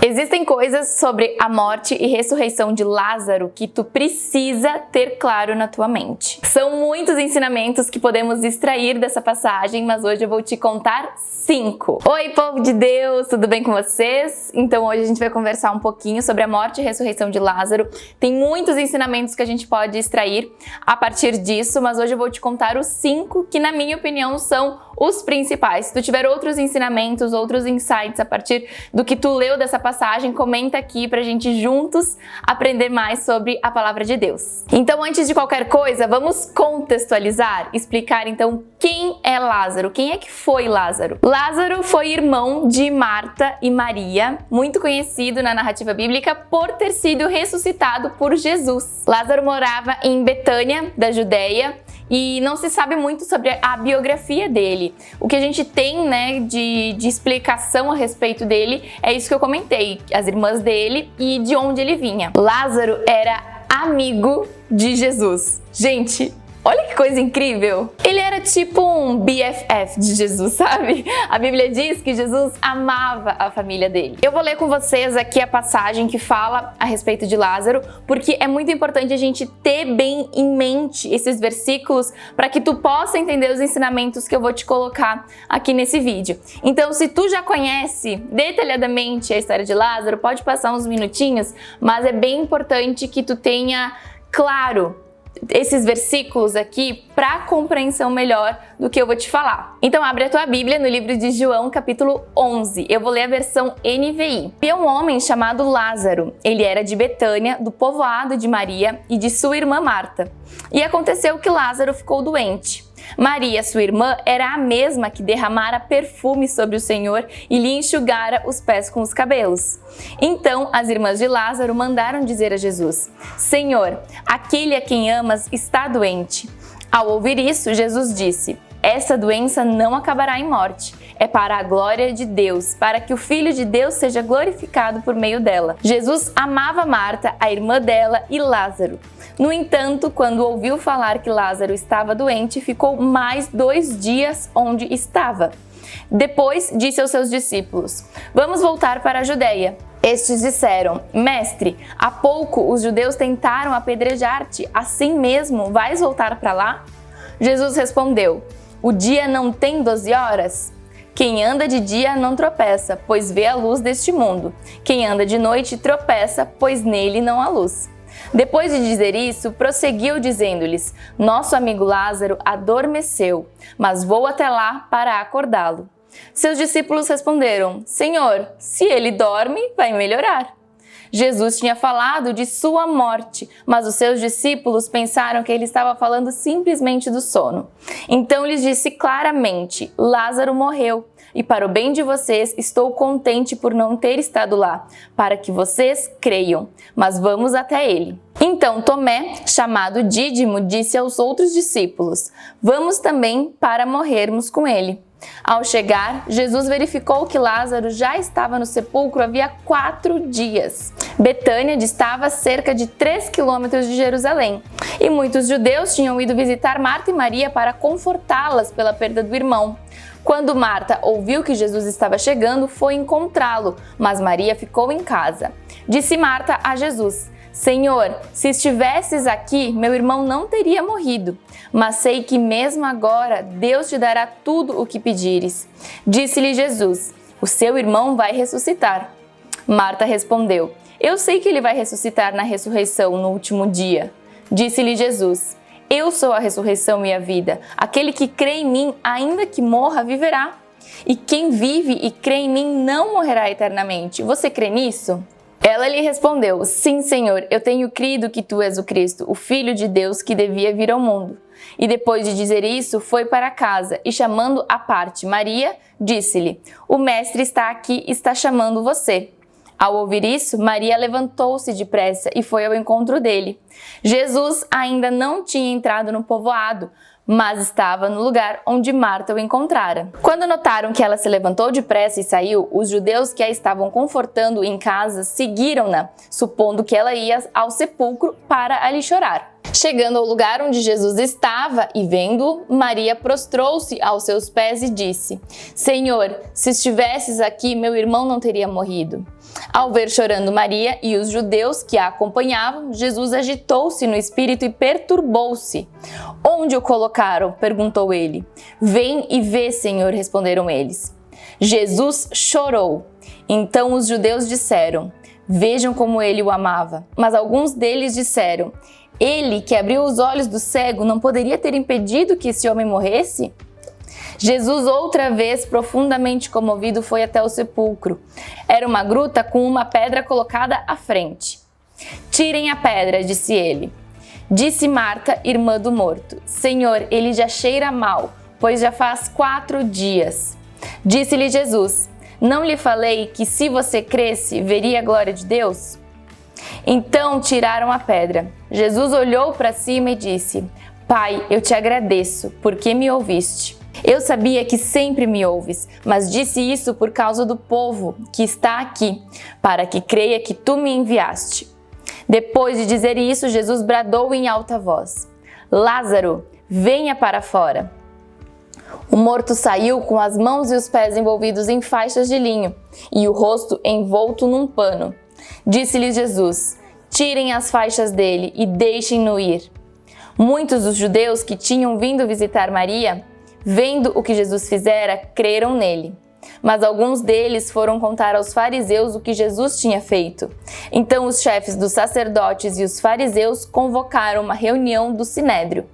Existem coisas sobre a morte e ressurreição de Lázaro que tu precisa ter claro na tua mente. São muitos ensinamentos que podemos extrair dessa passagem, mas hoje eu vou te contar 5. Oi, povo de Deus, tudo bem com vocês? Então hoje a gente vai conversar um pouquinho sobre a morte e ressurreição de Lázaro. Tem muitos ensinamentos que a gente pode extrair a partir disso, mas hoje eu vou te contar os 5 que, na minha opinião, são os principais. Se tu tiver outros ensinamentos, outros insights a partir do que tu leu dessa passagem, comenta aqui pra gente juntos aprender mais sobre a palavra de Deus. Então, antes de qualquer coisa, vamos contextualizar, explicar então quem é Lázaro, quem é que foi Lázaro. Lázaro foi irmão de Marta e Maria, muito conhecido na narrativa bíblica por ter sido ressuscitado por Jesus. Lázaro morava em Betânia, da Judéia, e não se sabe muito sobre a biografia dele. O que a gente tem, de explicação a respeito dele é isso que eu comentei, as irmãs dele e de onde ele vinha. Lázaro era amigo de Jesus. Gente, olha que coisa incrível! Ele era tipo um BFF de Jesus, sabe? A Bíblia diz que Jesus amava a família dele. Eu vou ler com vocês aqui a passagem que fala a respeito de Lázaro, porque é muito importante a gente ter bem em mente esses versículos para que tu possa entender os ensinamentos que eu vou te colocar aqui nesse vídeo. Então, se tu já conhece detalhadamente a história de Lázaro, pode passar uns minutinhos, mas é bem importante que tu tenha claro esses versículos aqui para compreensão melhor do que eu vou te falar. Então abre a tua Bíblia no livro de João, capítulo 11. Eu vou ler a versão NVI. Havia um homem chamado Lázaro. Ele era de Betânia, do povoado de Maria e de sua irmã Marta. E aconteceu que Lázaro ficou doente. Maria, sua irmã, era a mesma que derramara perfume sobre o Senhor e lhe enxugara os pés com os cabelos. Então as irmãs de Lázaro mandaram dizer a Jesus: Senhor, aquele a quem amas está doente. Ao ouvir isso, Jesus disse: essa doença não acabará em morte. É para a glória de Deus, para que o Filho de Deus seja glorificado por meio dela. Jesus amava Marta, a irmã dela, e Lázaro. No entanto, quando ouviu falar que Lázaro estava doente, ficou mais 2 dias onde estava. Depois disse aos seus discípulos: vamos voltar para a Judéia. Estes disseram: Mestre, há pouco os judeus tentaram apedrejar-te, assim mesmo vais voltar para lá? Jesus respondeu: o dia não tem 12 horas? Quem anda de dia não tropeça, pois vê a luz deste mundo. Quem anda de noite tropeça, pois nele não há luz. Depois de dizer isso, prosseguiu dizendo-lhes: nosso amigo Lázaro adormeceu, mas vou até lá para acordá-lo. Seus discípulos responderam: Senhor, se ele dorme, vai melhorar. Jesus tinha falado de sua morte, mas os seus discípulos pensaram que ele estava falando simplesmente do sono. Então lhes disse claramente: Lázaro morreu, e para o bem de vocês estou contente por não ter estado lá, para que vocês creiam, mas vamos até ele. Então Tomé, chamado Dídimo, disse aos outros discípulos: vamos também para morrermos com ele. Ao chegar, Jesus verificou que Lázaro já estava no sepulcro havia 4 dias. Betânia distava a cerca de 3 quilômetros de Jerusalém, e muitos judeus tinham ido visitar Marta e Maria para confortá-las pela perda do irmão. Quando Marta ouviu que Jesus estava chegando, foi encontrá-lo, mas Maria ficou em casa. Disse Marta a Jesus: Senhor, se estivesses aqui, meu irmão não teria morrido. Mas sei que mesmo agora Deus te dará tudo o que pedires. Disse-lhe Jesus: o seu irmão vai ressuscitar. Marta respondeu: eu sei que ele vai ressuscitar na ressurreição no último dia. Disse-lhe Jesus: eu sou a ressurreição e a vida. Aquele que crê em mim, ainda que morra, viverá. E quem vive e crê em mim não morrerá eternamente. Você crê nisso? Ela lhe respondeu: sim, Senhor, eu tenho crido que tu és o Cristo, o Filho de Deus que devia vir ao mundo. E depois de dizer isso, foi para casa e, chamando à parte Maria, disse-lhe: o mestre está aqui e está chamando você. Ao ouvir isso, Maria levantou-se depressa e foi ao encontro dele. Jesus ainda não tinha entrado no povoado, mas estava no lugar onde Marta o encontrara. Quando notaram que ela se levantou depressa e saiu, os judeus que a estavam confortando em casa seguiram-na, supondo que ela ia ao sepulcro para ali chorar. Chegando ao lugar onde Jesus estava e vendo-o, Maria prostrou-se aos seus pés e disse: Senhor, se estivesses aqui, meu irmão não teria morrido. Ao ver chorando Maria e os judeus que a acompanhavam, Jesus agitou-se no espírito e perturbou-se. Onde o colocaram? Perguntou ele. Vem e vê, Senhor, responderam eles. Jesus chorou. Então os judeus disseram: Vejam como ele o amava. Mas alguns deles disseram: Ele que abriu os olhos do cego não poderia ter impedido que esse homem morresse? Jesus, outra vez, profundamente comovido, foi até o sepulcro. Era uma gruta com uma pedra colocada à frente. Tirem a pedra, disse ele. Disse Marta, irmã do morto: Senhor, ele já cheira mal, pois já faz 4 dias. Disse-lhe Jesus: Não lhe falei que se você cresce, veria a glória de Deus? Então tiraram a pedra. Jesus olhou para cima e disse: Pai, eu te agradeço, porque me ouviste. Eu sabia que sempre me ouves, mas disse isso por causa do povo que está aqui, para que creia que tu me enviaste. Depois de dizer isso, Jesus bradou em alta voz: Lázaro, venha para fora. O morto saiu com as mãos e os pés envolvidos em faixas de linho e o rosto envolto num pano. Disse-lhe Jesus: Tirem as faixas dele e deixem-no ir. Muitos dos judeus que tinham vindo visitar Maria, vendo o que Jesus fizera, creram nele. Mas alguns deles foram contar aos fariseus o que Jesus tinha feito. Então os chefes dos sacerdotes e os fariseus convocaram uma reunião do sinédrio.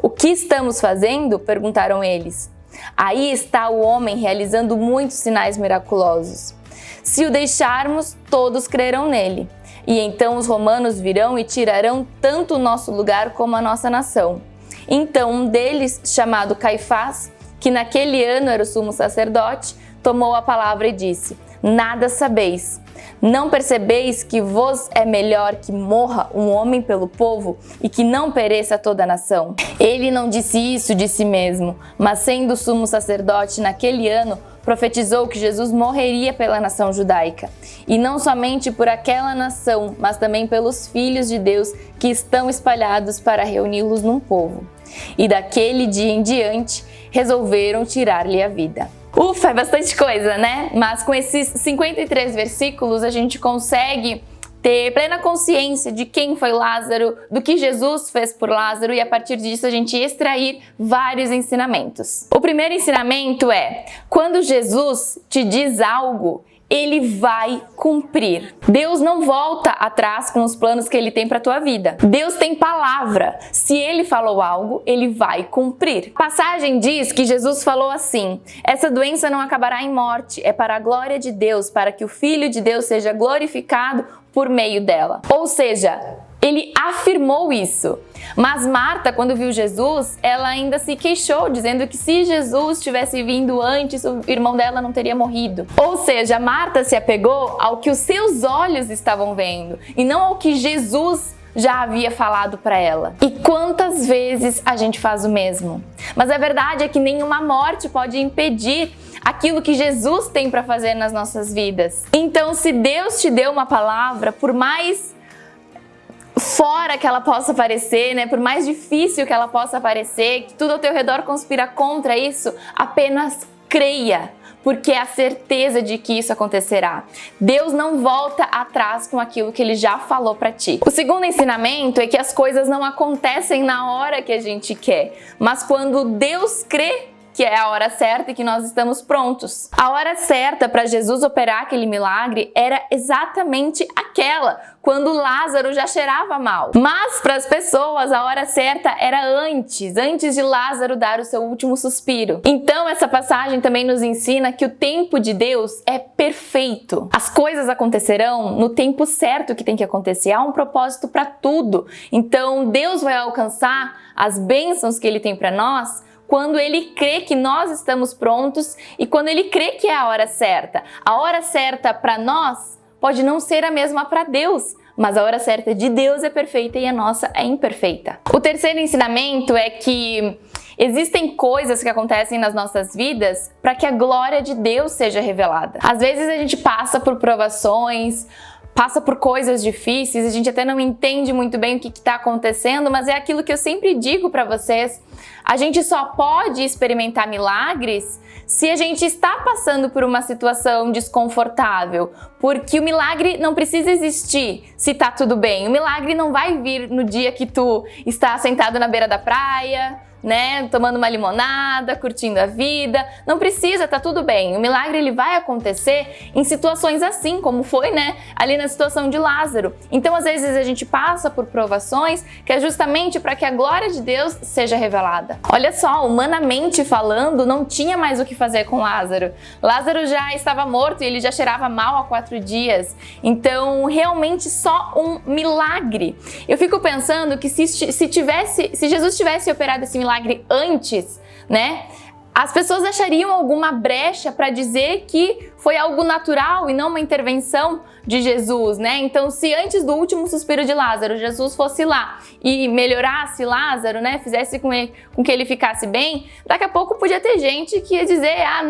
O que estamos fazendo? Perguntaram eles. Aí está o homem realizando muitos sinais miraculosos. Se o deixarmos, todos crerão nele. E então os romanos virão e tirarão tanto o nosso lugar como a nossa nação. Então um deles, chamado Caifás, que naquele ano era o sumo sacerdote, tomou a palavra e disse: Nada sabeis. Não percebeis que vos é melhor que morra um homem pelo povo e que não pereça toda a nação? Ele não disse isso de si mesmo, mas sendo sumo sacerdote naquele ano, profetizou que Jesus morreria pela nação judaica. E não somente por aquela nação, mas também pelos filhos de Deus que estão espalhados para reuni-los num povo. E daquele dia em diante, resolveram tirar-lhe a vida. Ufa, é bastante coisa, né? Mas com esses 53 versículos a gente consegue ter plena consciência de quem foi Lázaro, do que Jesus fez por Lázaro e a partir disso a gente extrair vários ensinamentos. O primeiro ensinamento é: quando Jesus te diz algo, ele vai cumprir. Deus não volta atrás com os planos que ele tem para a tua vida. Deus tem palavra. Se ele falou algo, ele vai cumprir. A passagem diz que Jesus falou assim: essa doença não acabará em morte, é para a glória de Deus, para que o Filho de Deus seja glorificado por meio dela. Ou seja, ele afirmou isso. Mas Marta, quando viu Jesus, ela ainda se queixou, dizendo que se Jesus tivesse vindo antes, o irmão dela não teria morrido. Ou seja, Marta se apegou ao que os seus olhos estavam vendo e não ao que Jesus já havia falado para ela. E quantas vezes a gente faz o mesmo? Mas a verdade é que nenhuma morte pode impedir aquilo que Jesus tem para fazer nas nossas vidas. Então, se Deus te deu uma palavra, por mais fora que ela possa parecer, né? Por mais difícil que ela possa parecer, que tudo ao teu redor conspira contra isso, apenas creia, porque é a certeza de que isso acontecerá. Deus não volta atrás com aquilo que ele já falou para ti. O segundo ensinamento é que as coisas não acontecem na hora que a gente quer, mas quando Deus crê que é a hora certa e que nós estamos prontos. A hora certa para Jesus operar aquele milagre era exatamente aquela, quando Lázaro já cheirava mal. Mas para as pessoas a hora certa era antes de Lázaro dar o seu último suspiro. Então essa passagem também nos ensina que o tempo de Deus é perfeito. As coisas acontecerão no tempo certo que tem que acontecer. Há um propósito para tudo. Então Deus vai alcançar as bênçãos que ele tem para nós quando ele crê que nós estamos prontos e quando ele crê que é a hora certa. A hora certa para nós pode não ser a mesma para Deus, mas a hora certa de Deus é perfeita e a nossa é imperfeita. O terceiro ensinamento é que existem coisas que acontecem nas nossas vidas para que a glória de Deus seja revelada. Às vezes a gente passa por provações, passa por coisas difíceis, a gente até não entende muito bem o que está acontecendo, mas é aquilo que eu sempre digo para vocês, a gente só pode experimentar milagres se a gente está passando por uma situação desconfortável, porque o milagre não precisa existir se tá tudo bem, o milagre não vai vir no dia que tu está sentado na beira da praia, né, tomando uma limonada, curtindo a vida, não precisa, tá tudo bem. O milagre ele vai acontecer em situações assim, como foi, né, ali na situação de Lázaro. Então, às vezes a gente passa por provações que é justamente para que a glória de Deus seja revelada. Olha só, humanamente falando, não tinha mais o que fazer com Lázaro. Lázaro já estava morto e ele já cheirava mal há 4 dias. Então, realmente só um milagre. Eu fico pensando que se Jesus tivesse operado esse milagre antes, né? As pessoas achariam alguma brecha para dizer que foi algo natural e não uma intervenção de Jesus, né? Então, se antes do último suspiro de Lázaro, Jesus fosse lá e melhorasse Lázaro, né? Fizesse com que ele ficasse bem, daqui a pouco podia ter gente que ia dizer, ah,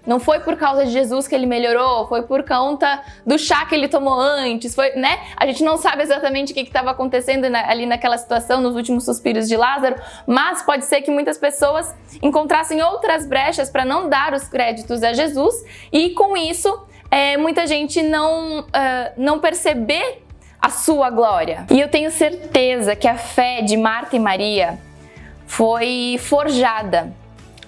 não foi por causa de Jesus que ele melhorou, foi por conta do chá que ele tomou antes, foi, né? A gente não sabe exatamente o que estava acontecendo ali naquela situação, nos últimos suspiros de Lázaro, mas pode ser que muitas pessoas encontrassem outras brechas para não dar os créditos a Jesus e com isso muita gente não perceber a sua glória. E eu tenho certeza que a fé de Marta e Maria foi forjada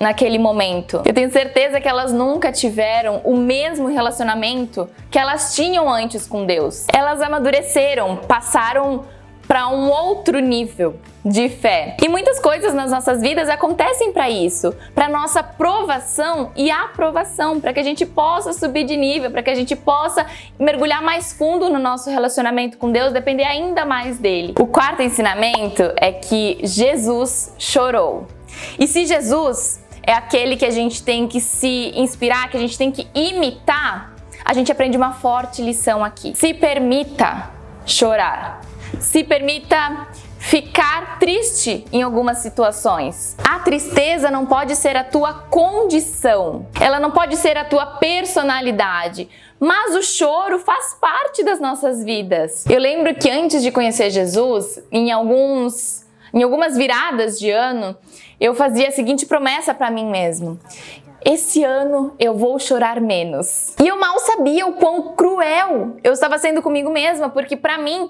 naquele momento. Eu tenho certeza que elas nunca tiveram o mesmo relacionamento que elas tinham antes com Deus. Elas amadureceram, passaram para um outro nível de fé. E muitas coisas nas nossas vidas acontecem para isso, para nossa provação e aprovação, para que a gente possa subir de nível, para que a gente possa mergulhar mais fundo no nosso relacionamento com Deus, depender ainda mais dele. O quarto ensinamento é que Jesus chorou. E se Jesus é aquele que a gente tem que se inspirar, que a gente tem que imitar, a gente aprende uma forte lição aqui. Se permita chorar. Se permita ficar triste em algumas situações. A tristeza não pode ser a tua condição, ela não pode ser a tua personalidade, mas o choro faz parte das nossas vidas. Eu lembro que antes de conhecer Jesus, em algumas viradas de ano, eu fazia a seguinte promessa para mim mesmo: esse ano eu vou chorar menos. E eu mal sabia o quão cruel eu estava sendo comigo mesma, porque para mim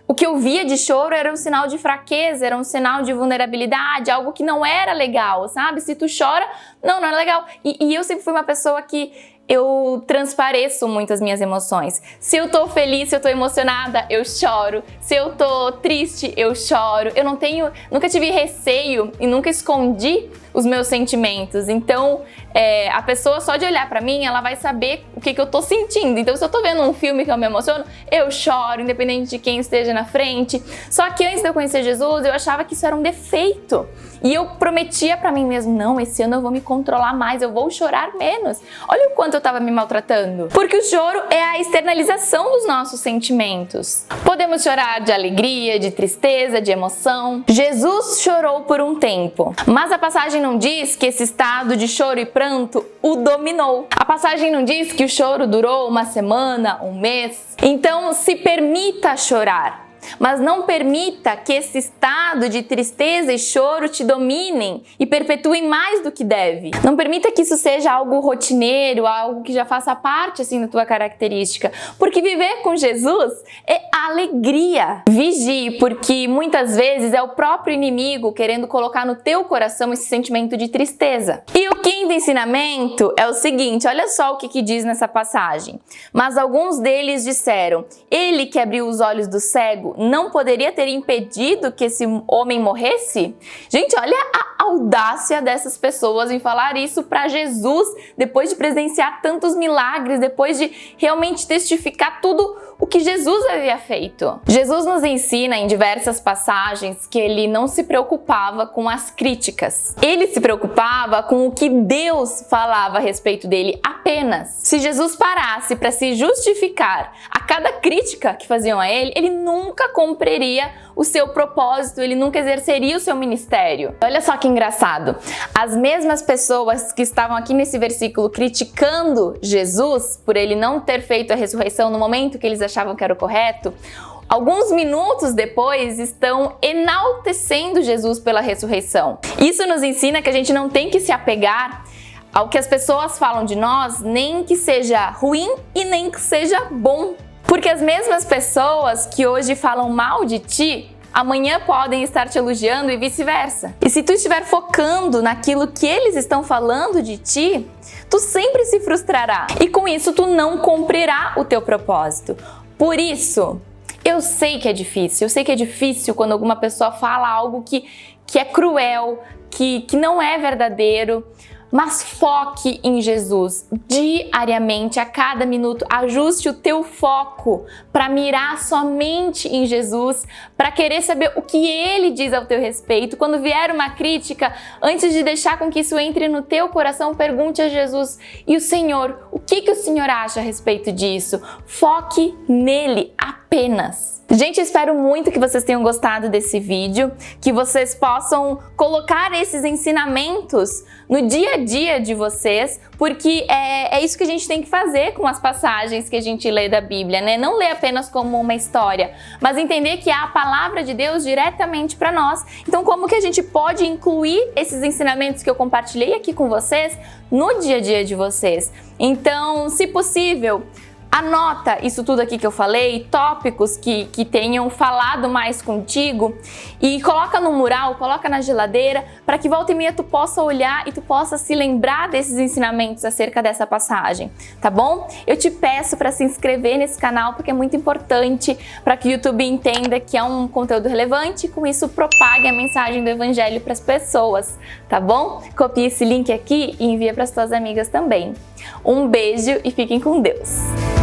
o que eu via de choro era um sinal de fraqueza, era um sinal de vulnerabilidade, algo que não era legal, sabe? Se tu chora, não é legal. E eu sempre fui uma pessoa que eu transpareço muito as minhas emoções. Se eu tô feliz, se eu tô emocionada, eu choro. Se eu tô triste, eu choro. Eu nunca tive receio e nunca escondi os meus sentimentos. Então, a pessoa só de olhar pra mim, ela vai saber o que eu tô sentindo. Então, se eu tô vendo um filme que eu me emociono, eu choro, independente de quem esteja na frente. Só que antes de eu conhecer Jesus, eu achava que isso era um defeito. E eu prometia pra mim mesmo, não, esse ano eu vou me controlar mais, eu vou chorar menos. Olha o quanto eu tava me maltratando. Porque o choro é a externalização dos nossos sentimentos. Podemos chorar de alegria, de tristeza, de emoção. Jesus chorou por um tempo, mas a passagem não diz que esse estado de choro e pranto o dominou. A passagem não diz que o choro durou uma semana, um mês. Então, se permita chorar. Mas não permita que esse estado de tristeza e choro te dominem e perpetuem mais do que deve. Não permita que isso seja algo rotineiro, algo que já faça parte assim da tua característica, porque viver com Jesus é alegria. Vigie, porque muitas vezes é o próprio inimigo querendo colocar no teu coração esse sentimento de tristeza. E o quinto ensinamento é o seguinte, olha só o que diz nessa passagem. Mas alguns deles disseram: ele que abriu os olhos do cego não poderia ter impedido que esse homem morresse? Gente, olha a audácia dessas pessoas em falar isso para Jesus, depois de presenciar tantos milagres, depois de realmente testificar tudo o que Jesus havia feito. Jesus nos ensina em diversas passagens que ele não se preocupava com as críticas. Ele se preocupava com o que Deus falava a respeito dele apenas. Se Jesus parasse para se justificar a cada crítica que faziam a ele, ele nunca cumpriria o seu propósito, ele nunca exerceria o seu ministério. Olha só que engraçado. As mesmas pessoas que estavam aqui nesse versículo criticando Jesus por ele não ter feito a ressurreição no momento que eles achavam que era o correto, alguns minutos depois estão enaltecendo Jesus pela ressurreição. Isso nos ensina que a gente não tem que se apegar ao que as pessoas falam de nós, nem que seja ruim e nem que seja bom. Porque as mesmas pessoas que hoje falam mal de ti, amanhã podem estar te elogiando e vice-versa. E se tu estiver focando naquilo que eles estão falando de ti, tu sempre se frustrará. E com isso tu não cumprirá o teu propósito. Por isso, eu sei que é difícil quando alguma pessoa fala algo que é cruel, que não é verdadeiro. Mas foque em Jesus diariamente, a cada minuto. Ajuste o teu foco para mirar somente em Jesus, para querer saber o que Ele diz ao teu respeito. Quando vier uma crítica, antes de deixar com que isso entre no teu coração, pergunte a Jesus: e o Senhor? O que o Senhor acha a respeito disso? Foque nele apenas. Gente, espero muito que vocês tenham gostado desse vídeo, que vocês possam colocar esses ensinamentos no dia a dia de vocês, porque é isso que a gente tem que fazer com as passagens que a gente lê da Bíblia, né? Não ler apenas como uma história, mas entender que é a palavra de Deus diretamente para nós. Então, como que a gente pode incluir esses ensinamentos que eu compartilhei aqui com vocês no dia a dia de vocês? Então, se possível, anota isso tudo aqui que eu falei, tópicos que tenham falado mais contigo e coloca no mural, coloca na geladeira, para que volta e meia tu possa olhar e tu possa se lembrar desses ensinamentos acerca dessa passagem, tá bom? Eu te peço para se inscrever nesse canal porque é muito importante para que o YouTube entenda que é um conteúdo relevante e com isso propague a mensagem do Evangelho para as pessoas, tá bom? Copie esse link aqui e envia para as tuas amigas também. Um beijo e fiquem com Deus!